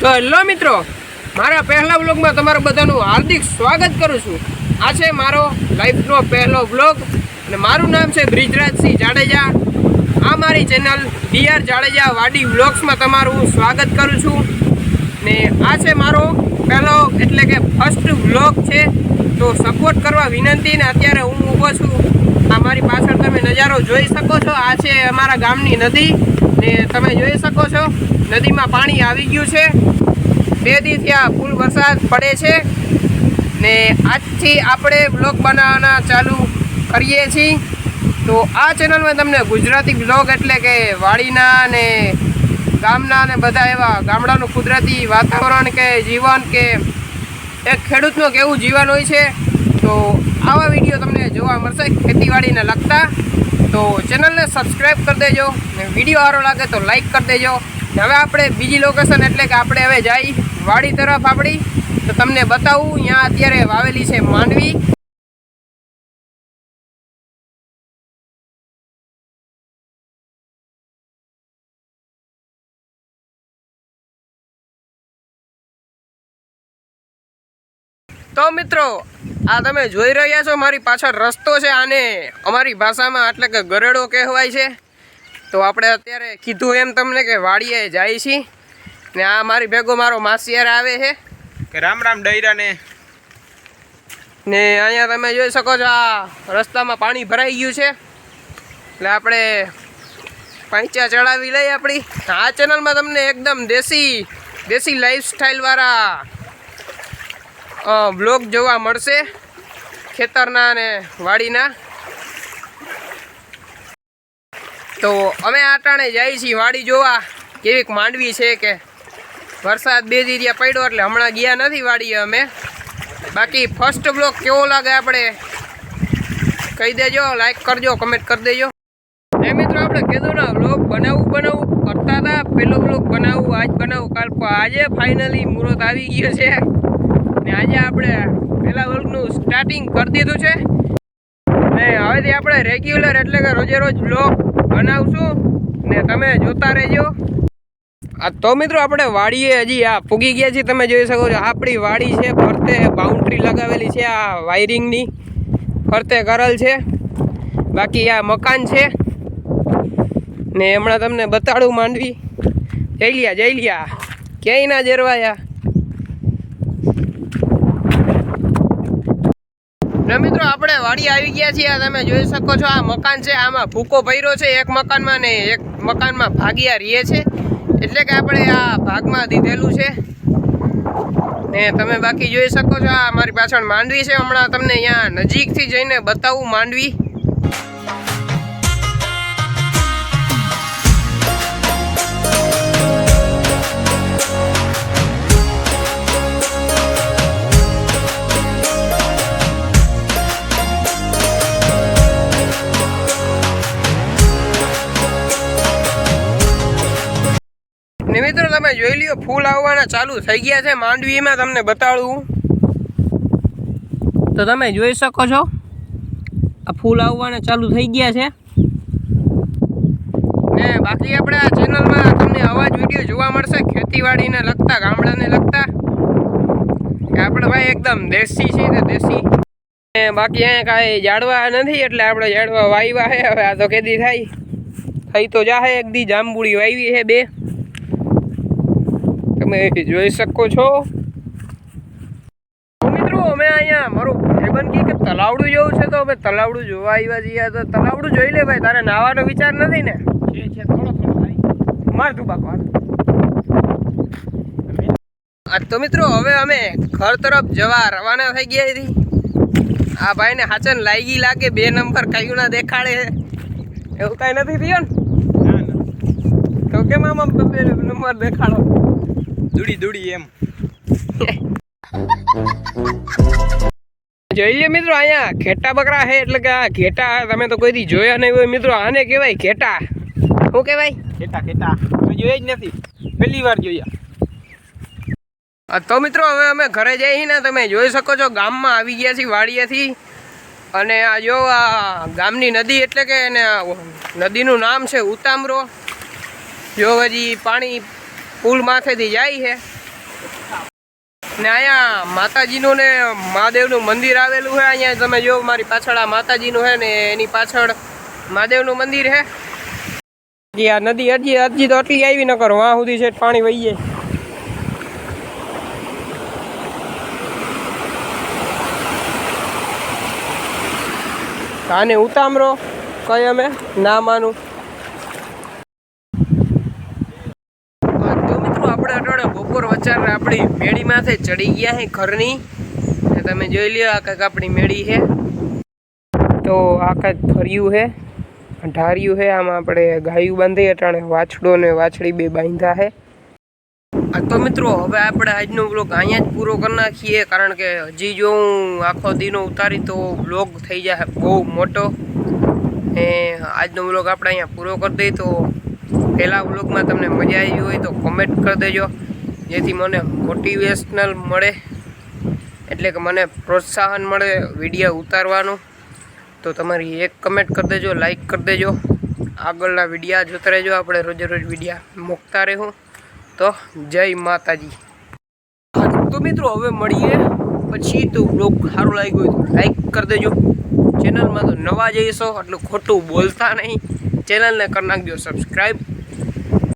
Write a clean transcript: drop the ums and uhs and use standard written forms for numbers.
તો હેલો મિત્રો, મારા પહેલા વ્લોગમાં તમારું બધાનું હાર્દિક સ્વાગત કરું છું। આ છે મારો લાઈફનો પહેલો વ્લોગ અને મારું નામ છે બ્રિજરાજસિંહ જાડેજા। આ મારી ચેનલ ડીઆર જાડેજા વાડી વ્લોગ્સમાં તમારું સ્વાગત કરું છું ને આ છે મારો પહેલો એટલે કે ફર્સ્ટ વ્લોગ છે, તો સપોર્ટ કરવા વિનંતી। ને અત્યારે હું ઊભો છું, આ મારી પાછળ તમે નજારો જોઈ શકો છો। આ છે અમારા ગામની નદી ને તમે જોઈ શકો છો નદીમાં પાણી આવી ગયું છે। 2 દિવસથી આ ફૂલ વરસાદ પડે છે ને આજથી આપણે બ્લોગ બનાવવાના ચાલુ કરીએ છીએ। તો આ ચેનલમાં તમને ગુજરાતી બ્લોગ એટલે કે વાડીના ને ગામના ને બધા એવા ગામડાનું કુદરતી વાતાવરણ કે જીવન કે એક ખેડૂતનું કેવું જીવન હોય છે, તો આવા વિડીયો તમને જોવા મળશે ખેતીવાડીને લગતા। તો ચેનલને સબસ્ક્રાઈબ કરી દેજો ને વિડીયો સારો લાગે તો લાઈક કરી દેજો। હવે આપણે બીજી લોકેશન એટલે કે આપણે હવે જઈ વાડી તરફ આપણી, તો તમને બતાવું અહીંયા અત્યારે વાવેલી છે માંડવી। તો મિત્રો આ તમે જોઈ રહ્યા છો મારી પાછળ રસ્તો છે, આને અમારી ભાષામાં એટલે કે ગરેડો કહેવાય છે। તો આપણે અત્યારે કીધું એમ તમને કે વાડીએ જાય છીએ ને આ મારી ભેગો મારો માસિયાર આવે છે કે રામ રામ ડૈરાને ને અહીંયા તમે જોઈ શકો છો આ રસ્તામાં પાણી ભરાઈ ગયું છે, એટલે આપણે પાંચા ચડાવી લઈએ આપણી। આ ચેનલમાં તમને એકદમ દેશી લાઈફસ્ટાઈલવાળા બ્લોગ જોવા મળશે ખેતરના ને વાડીના। તો અમે આટાણે જઈએ છીએ વાડી જોવા કેવીક માંડવી છે કે વરસાદ 2 દિવસ પડ્યો એટલે હમણાં ગયા નથી વાડીએ અમે। બાકી ફર્સ્ટ બ્લોગ કેવો લાગે આપણે કહી દેજો, લાઈક કરજો, કમેન્ટ કરી દેજો। એ મિત્રો આપણે કીધું ને બ્લોગ બનાવવું કરતા હતા, પહેલો બ્લોગ બનાવવું આજ બનાવવું કાલ, આજે ફાઇનલી મુહૂર્ત આવી ગયો છે ને આજે આપણે પહેલા બ્લોગનું સ્ટાર્ટિંગ કરી દીધું છે ને હવેથી આપણે રેગ્યુલર એટલે કે રોજે રોજ બ્લોગ બનાવશું ને તમે જોતા રહેજો। તો મિત્રો આપણે વાડીએ હજી આ પૂગી ગયા છીએ, તમે જોઈ શકો છો આપણી વાડી છે, ફરતે બાઉન્ડ્રી લગાવેલી છે, આ વાયરિંગની ફરતે કરેલ છે। બાકી આ મકાન છે ને હમણાં તમને બતાડું માંડવી। જઈ લ્યા ક્યાંય ના જેરવાયા ને મિત્રો આપણે વાડી આવી ગયા છીએ। આ તમે જોઈ શકો છો આ મકાન છે, આમાં ભૂકો ભર્યો છે એક મકાનમાં ને એક મકાનમાં ભાગિયા રહીએ છે, એટલે કે આપણે આ ભાગમાં દીધેલું છે ને તમે બાકી જોઈ શકો છો આ મારી પાછળ માંડવી છે। હમણાં તમને અહીંયા નજીકથી જઈને બતાવું માંડવી। ને મિત્રો તમે જોઈ લ્યો ફૂલ આવવાના ચાલુ થઈ ગયા છે માંડવીમાં, તમને બતાડું તો તમે જોઈ શકો છો આ ફૂલ આવવાના ચાલુ થઈ ગયા છે ને બાકી આપણે આ ચેનલમાં તમને આવા જ વિડીયો જોવા મળશે ખેતીવાડીને લગતા, ગામડાને લગતા, કે આપણે ભાઈ એકદમ દેશી છીએ ને દેશી ને બાકી અહીંયા કાંઈ ઝાડવા નથી એટલે આપણે ઝાડવા વાવ્યા છે। હવે આ તો કેદી થઈ તો જાહે, એક દી જાંબુડી વાવી છે 2 તમે જોઈ શકો છો। મિત્રો અમે અહીંયા મારું ભાઈબંધ કે તલાવડું જોવું છે, તો અમે તલાવડું જોવા આવ્યા છીએ। તો તલાવડું જોઈ લે ભાઈ, તારે નાવાનો વિચાર નથી ને? છે થોડો માર તું બાપા। તો મિત્રો હવે અમે ઘર તરફ જવા રવાના થઈ ગયા હતી। આ ભાઈને હાચન લાગી લાગે 2 નંબર કયું ના દેખાડે, એવું કાંઈ નથી થયું ને? તો કેમ આમ 2 નંબર દેખાડો? દુડી એમ જોઈ લે મિત્રો અહીંયા ઘેટા બકરા છે, એટલે કે આ ઘેટા તમે તો કોઈ દી જોયા નહીં હોય મિત્રો, આને કહેવાય ઘેટા। શું કહેવાય? ઘેટા જોયા જ નથી, પહેલી વાર જોયા। તો મિત્રો હવે અમે ઘરે જઈએ ને, તમે જોઈ શકો છો ગામમાં આવી ગયા છીએ વાડીએથી, અને આ જો આ ગામની નદી એટલે કે નદીનું નામ છે ઉતામરો। જો હજી પાણી પુલ માથેથી જાય છે ને અહીંયા માતાજીનું ને મહાદેવનું મંદિર આવેલું છે. અહીંયા તમે જો મારી પાછળ આ માતાજીનું છે ને એની પાછળ મહાદેવનું મંદિર છે. આ નદી હજી તો આટલી આવી ન કરો, વાં સુધી છે પાણી વહી જાય. આને ઉતામરો કઈ અમે ના માનું. તો મિત્રો આપણે અટાણે બપોર વચારે આપણી મેળીમાંથી ચડી ગયા છે ઘરની. ને તમે જોઈ લ્યો આ કંઈક આપણી મેળી છે. તો આ કંઈક ફર્યું છે, ઢાર્યું છે. આમાં આપણે ગાયું બાંધી અટાણે વાછડો ને વાછડી બે બાંધ્યા છે. તો મિત્રો હવે આપણે આજનો બ્લોગ અહીંયા જ પૂરો કરી નાખીએ, કારણ કે હજી જો હું આખો દીનો ઉતારી તો બ્લોગ થઈ જાય બહુ મોટો. ને આજનો બ્લોગ આપણે અહીંયા પૂરો કરી દઈએ. તો પહેલા બ્લોગમાં તમને મજા આવી હોય તો કોમેન્ટ કરી દેજો, જેથી મને મોટિવેશનલ મળે, એટલે કે મને પ્રોત્સાહન મળે વિડીયો ઉતારવાનું. તો તમારી એક કમેન્ટ કરી દેજો, લાઈક કરી દેજો. આગળના વિડીયા જોતા રહેજો, આપણે રોજે રોજ વિડીયા મૂકતા રહેવું. તો જય માતાજી. તો મિત્રો હવે મળીએ પછી. તો બ્લોગ સારું લાગ્યું હોય તો લાઈક કરી દેજો. ચેનલમાં તો નવા જઈશો એટલું ખોટું બોલતા નહીં. ચેનલને કરી નાખજો સબસ્ક્રાઈબ.